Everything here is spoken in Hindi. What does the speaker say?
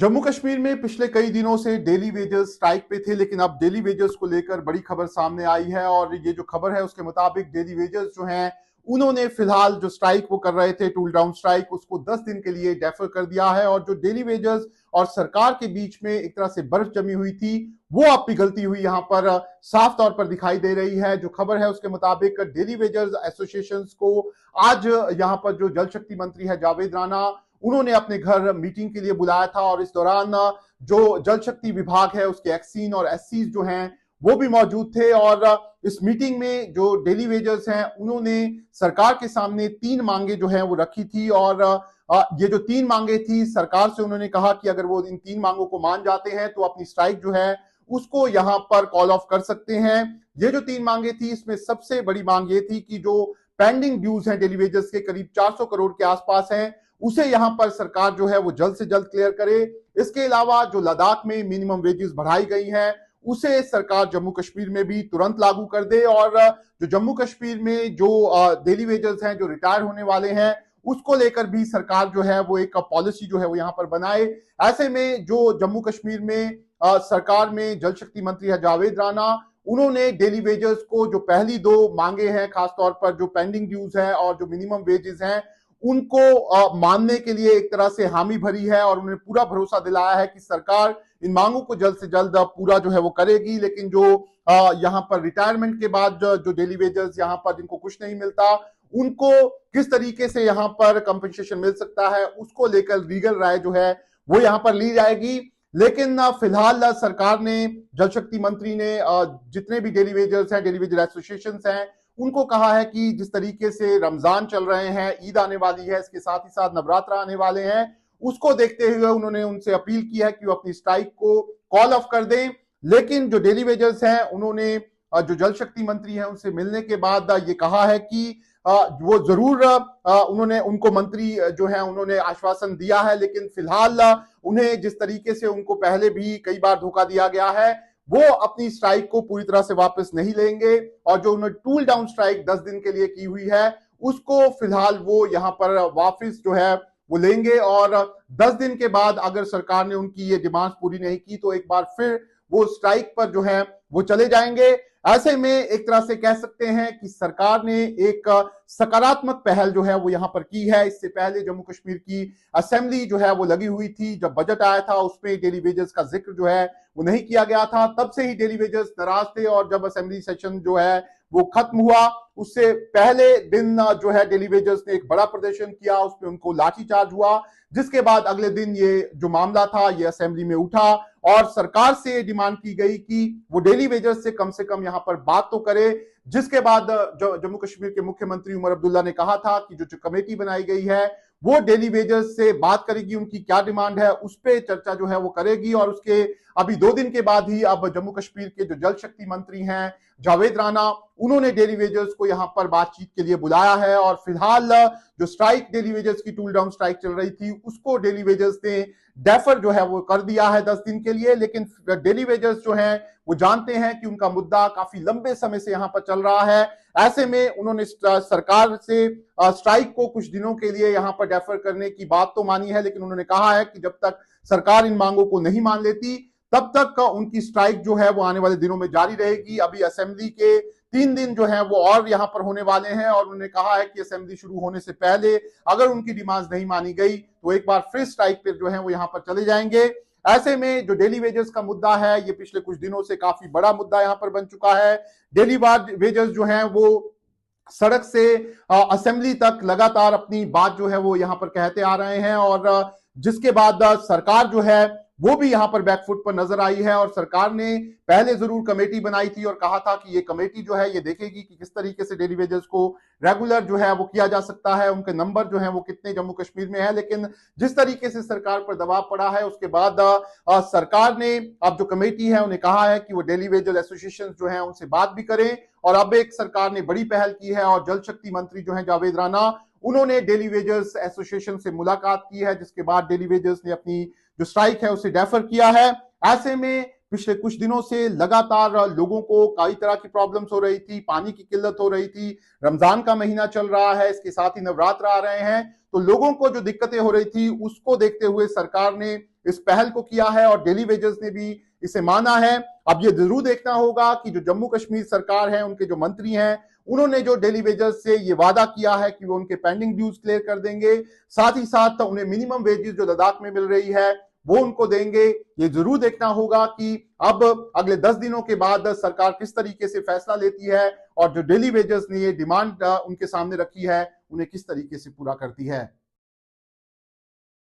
जम्मू कश्मीर में पिछले कई दिनों से डेली वेजर्स स्ट्राइक पे थे, लेकिन अब डेली वेजर्स को लेकर बड़ी खबर सामने आई है। और ये जो खबर है उसके मुताबिक डेली वेजर्स जो हैं उन्होंने फिलहाल जो स्ट्राइक वो कर रहे थे, टूल डाउन स्ट्राइक, उसको 10 दिन के लिए डेफर कर दिया है। और जो डेली वेजर्स और सरकार के बीच में एक तरह से बर्फ जमी हुई थी, वो अब पिघलती हुई यहाँ पर साफ तौर पर दिखाई दे रही है। जो खबर है उसके मुताबिक डेली वेजर्स एसोसिएशन को आज यहाँ पर जो जल शक्ति मंत्री है जावेद राणा, उन्होंने अपने घर मीटिंग के लिए बुलाया था। और इस दौरान जो जल शक्ति विभाग है उसके एक्सीन और एससीज जो हैं वो भी मौजूद थे। और इस मीटिंग में जो डेली वेजर्स हैं उन्होंने सरकार के सामने 3 मांगे जो हैं वो रखी थी। और ये जो 3 मांगे थी, सरकार से उन्होंने कहा कि अगर वो इन 3 मांगों को मान जाते हैं तो अपनी स्ट्राइक जो है उसको यहां पर कॉल ऑफ कर सकते हैं। ये जो 3 मांगे थी, इसमें सबसे बड़ी मांग ये थी कि जो पेंडिंग ड्यूज हैं डेली वेजर्स के करीब 400 करोड़ के आसपास हैं, उसे यहां पर सरकार जो है वो जल्द से जल्द क्लियर करे। इसके अलावा जो लद्दाख में मिनिमम वेजेस बढ़ाई गई हैं उसे सरकार जम्मू कश्मीर में भी तुरंत लागू कर दे। और जो जम्मू कश्मीर में जो डेली वेजर्स हैं जो रिटायर होने वाले हैं उसको लेकर भी सरकार जो है वो एक पॉलिसी जो है वो यहां पर बनाए। ऐसे में जो जम्मू कश्मीर में सरकार में जल शक्ति मंत्री है जावेद राणा, उन्होंने डेली वेजर्स को जो पहली 2 मांगे हैं, खासतौर पर जो पेंडिंग ड्यूज है और जो मिनिमम वेजेस हैं, उनको मानने के लिए एक तरह से हामी भरी है। और उन्होंने पूरा भरोसा दिलाया है कि सरकार इन मांगों को जल्द से जल्द पूरा जो है वो करेगी। लेकिन जो यहाँ पर रिटायरमेंट के बाद जो डेली वेजर्स यहाँ पर जिनको कुछ नहीं मिलता, उनको किस तरीके से यहाँ पर कंपनसेशन मिल सकता है, उसको लेकर लीगल राय जो है वो यहाँ पर ली जाएगी। लेकिन फिलहाल सरकार ने, जल शक्ति मंत्री ने जितने भी डेली वेजर्स हैं, डेली वेजर एसोसिएशन हैं, उनको कहा है कि जिस तरीके से रमजान चल रहे हैं, ईद आने वाली है, इसके साथ ही साथ नवरात्र आने वाले हैं, उसको देखते हुए उन्होंने उनसे अपील की है कि वो अपनी स्ट्राइक को कॉल ऑफ कर दें। लेकिन जो डेली वेजर्स हैं उन्होंने जो जल शक्ति मंत्री हैं उनसे मिलने के बाद ये कहा है कि वो जरूर उन्होंने उनको मंत्री जो है उन्होंने आश्वासन दिया है, लेकिन फिलहाल उन्हें जिस तरीके से उनको पहले भी कई बार धोखा दिया गया है, वो अपनी स्ट्राइक को पूरी तरह से वापस नहीं लेंगे। और जो उन्होंने टूल डाउन स्ट्राइक 10 दिन के लिए की हुई है उसको फिलहाल वो यहां पर वापस जो है वो लेंगे। और 10 दिन के बाद अगर सरकार ने उनकी ये डिमांड्स पूरी नहीं की तो एक बार फिर वो स्ट्राइक पर जो है वो चले जाएंगे। ऐसे में एक तरह से कह सकते हैं कि सरकार ने एक सकारात्मक पहल जो है वो यहां पर की है। इससे पहले जम्मू कश्मीर की असेंबली जो है वो लगी हुई थी, जब बजट आया था उसमें डेली वेजर्स का जिक्र जो है वो नहीं किया गया था। तब से ही डेली वेजर्स नाराज थे और जब असेंबली सेशन जो है वो खत्म हुआ, उससे पहले दिन जो है डेली वेजर्स ने एक बड़ा प्रदर्शन किया, उसमें उनको लाठीचार्ज हुआ, जिसके बाद अगले दिन ये जो मामला था ये असेंबली में उठा और सरकार से डिमांड की गई कि वो डेली वेजर्स से कम यहां पर बात तो करे। जिसके बाद जम्मू कश्मीर के मुख्यमंत्री उमर अब्दुल्ला ने कहा था कि जो कमेटी बनाई गई है वो डेली वेजर्स से बात करेगी, उनकी क्या डिमांड है उस पर चर्चा जो है वो करेगी। और उसके अभी 2 दिन के बाद ही अब जम्मू कश्मीर के जो जल शक्ति मंत्री हैं जावेद राणा, उन्होंने डेली वेजर्स को यहां पर बातचीत के लिए बुलाया है। और फिलहाल जो स्ट्राइक डेली वेजर्स की टूल डाउन स्ट्राइक चल रही थी उसको डेली वेजर्स ने डेफर जो है वो कर दिया है 10 दिन के लिए। लेकिन डेली वेजर्स जो हैं वो जानते हैं कि उनका मुद्दा काफी लंबे समय से यहां पर चल रहा है। ऐसे में उन्होंने सरकार से स्ट्राइक को कुछ दिनों के लिए यहां पर डेफर करने की बात तो मानी है, लेकिन उन्होंने कहा है कि जब तक सरकार इन मांगों को नहीं मान लेती तब तक उनकी स्ट्राइक जो है वो आने वाले दिनों में जारी रहेगी। अभी असेंबली के 3 दिन जो है वो और यहां पर होने वाले हैं और उन्होंने कहा है कि असेंबली शुरू होने से पहले अगर उनकी डिमांड्स नहीं मानी गई तो एक बार फिर स्ट्राइक पर जो है वो यहां पर चले जाएंगे। ऐसे में जो डेली वेजर्स का मुद्दा है ये पिछले कुछ दिनों से काफी बड़ा मुद्दा यहां पर बन चुका है। डेली वेजर्स जो हैं वो सड़क से असेंबली तक लगातार अपनी बात जो है वो यहां पर कहते आ रहे हैं। और जिसके बाद सरकार जो है वो भी यहां पर बैकफुट पर नजर आई है। और सरकार ने पहले जरूर कमेटी बनाई थी और कहा था कि ये कमेटी जो है ये देखेगी कि किस तरीके से डेली वेजर्स को रेगुलर जो है वो किया जा सकता है, उनके नंबर जो है वो कितने जम्मू कश्मीर में है। लेकिन जिस तरीके से सरकार पर दबाव पड़ा है उसके बाद सरकार ने अब जो कमेटी है उन्हें कहा है कि वो डेली वेजर एसोसिएशन जो है उनसे बात भी करें। और अब एक सरकार ने बड़ी पहल की है और जल शक्ति मंत्री जो है जावेद राणा, उन्होंने डेली वेजर्स एसोसिएशन से मुलाकात की है, जिसके बाद डेली वेजर्स ने अपनी जो स्ट्राइक है उसे डेफर किया है। ऐसे में पिछले कुछ दिनों से लगातार लोगों को कई तरह की प्रॉब्लम्स हो रही थी, पानी की किल्लत हो रही थी, रमजान का महीना चल रहा है, इसके साथ ही नवरात्र आ रहे हैं, तो लोगों को जो दिक्कतें हो रही थी उसको देखते हुए सरकार ने इस पहल को किया है और डेली वेजेस ने भी इसे माना है। अब ये जरूर देखना होगा कि जो जम्मू कश्मीर सरकार है, उनके जो मंत्री हैं, उन्होंने जो डेली वेजेस से ये वादा किया है कि वो उनके पेंडिंग ड्यूज क्लियर कर देंगे, साथ ही साथ उन्हें मिनिमम वेजेस जो लद्दाख में मिल रही है वो उनको देंगे। ये जरूर देखना होगा कि अब अगले 10 दिनों के बाद सरकार किस तरीके से फैसला लेती है और जो डेली वेजेस ने ये डिमांड उनके सामने रखी है उन्हें किस तरीके से पूरा करती है।